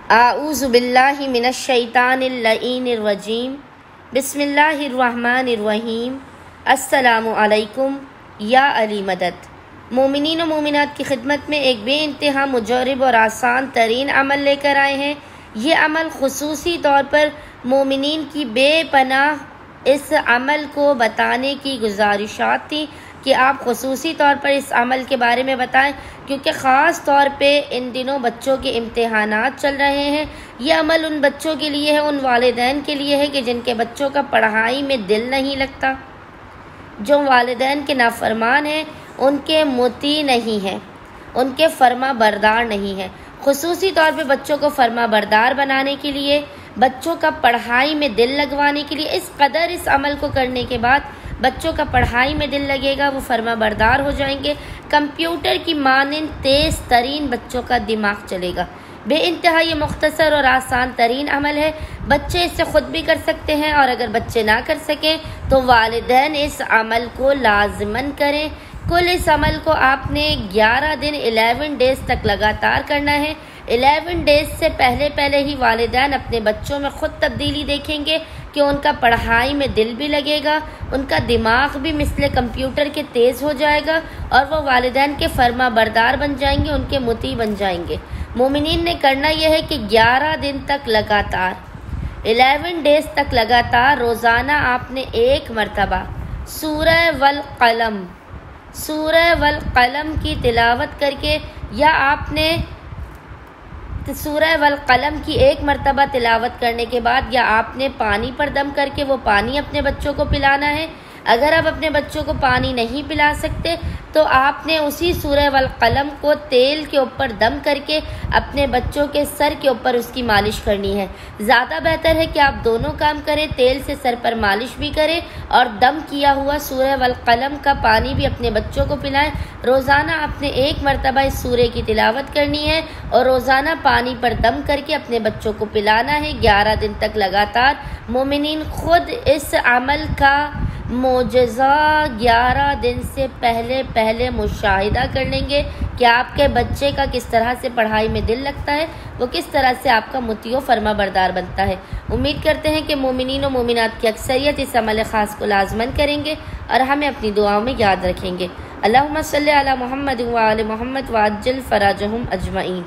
आऊज़ु बिल्लाहि मिनश्शैतानिर्रजीम बिस्मिल्लाहिर्रहमानिर्रहीम। अस्सलामु अलैकुम या अली मदद। मोमिनीन व मोमिनात की खिदमत में एक बेइंतहा मुजर्रब और आसान तरीन अमल लेकर आए हैं। ये अमल खुसूसी तौर पर मोमिनीन की बेपनाह इस अमल को बताने की गुजारिशात थी कि आप खुसूसी तौर पर इस अमल के बारे में बताएं, क्योंकि ख़ास तौर पे इन दिनों बच्चों के इम्तिहानात चल रहे हैं। ये अमल उन बच्चों के लिए है, उन वालिदैन के लिए है कि जिनके बच्चों का पढ़ाई में दिल नहीं लगता, जो वालिदैन के नाफरमान हैं, उनके मुती नहीं हैं, उनके फर्मा बरदार नहीं हैं। खुसूसी तौर पे बच्चों को फर्मा बरदार बनाने के लिए, बच्चों का पढ़ाई में दिल लगवाने के लिए, इस कदर इस अमल को करने के बाद बच्चों का पढ़ाई में दिल लगेगा, वो फर्मा बरदार हो जाएंगे। कंप्यूटर की मानिंद तेज़ तरीन बच्चों का दिमाग चलेगा। बेइंतहा ये मुख्तसर और आसान तरीन अमल है। बच्चे इसे ख़ुद भी कर सकते हैं, और अगर बच्चे ना कर सकें तो वालिदैन इस अमल को लाज़िमन करें। कुल इस अमल को आपने 11 दिन 11 डेज़ तक लगातार करना है। 11 डेज़ से पहले ही वालिदैन अपने बच्चों में ख़ुद तब्दीली देखेंगे कि उनका पढ़ाई में दिल भी लगेगा, उनका दिमाग भी मिसले कंप्यूटर के तेज़ हो जाएगा, और वो वालिदैन के फर्मा बरदार बन जाएंगे, उनके मुती बन जाएंगे। मोमिनीन ने करना यह है कि 11 दिन तक लगातार 11 डेज़ तक लगातार रोज़ाना आपने एक मरतबा सूरह वल कलम की तिलावत करके, या आपने सूरह वल कलम की एक मरतबा तिलावत करने के बाद, या आपने पानी पर दम करके वो पानी अपने बच्चों को पिलाना है। अगर आप अपने बच्चों को पानी नहीं पिला सकते तो आपने उसी सूरह वल कलम को तेल के ऊपर दम करके अपने बच्चों के सर के ऊपर उसकी मालिश करनी है। ज़्यादा बेहतर है कि आप दोनों काम करें, तेल से सर पर मालिश भी करें और दम किया हुआ सूरह वल कलम का पानी भी अपने बच्चों को पिलाएं। रोज़ाना आपने एक मरतबा इस सूरह की तिलावत करनी है और रोज़ाना पानी पर दम करके अपने बच्चों को पिलाना है 11 दिन तक लगातार। मोमिनीन खुद इस अमल का मोजज़ा 11 दिन से पहले मुशाहिदा कर लेंगे कि आपके बच्चे का किस तरह से पढ़ाई में दिल लगता है, वो किस तरह से आपका मुतियो फर्मा बरदार बनता है। उम्मीद करते हैं कि मोमिनीन व मोमिनात की अक्सरियत इस अमल ख़ास को लाज़मन करेंगे और हमें अपनी दुआओं में याद रखेंगे। अल्लाहुम्मा सल्ली अला मुहम्मद व आले मुहम्मद व अज्जिल फ़राजहुम अजमईन।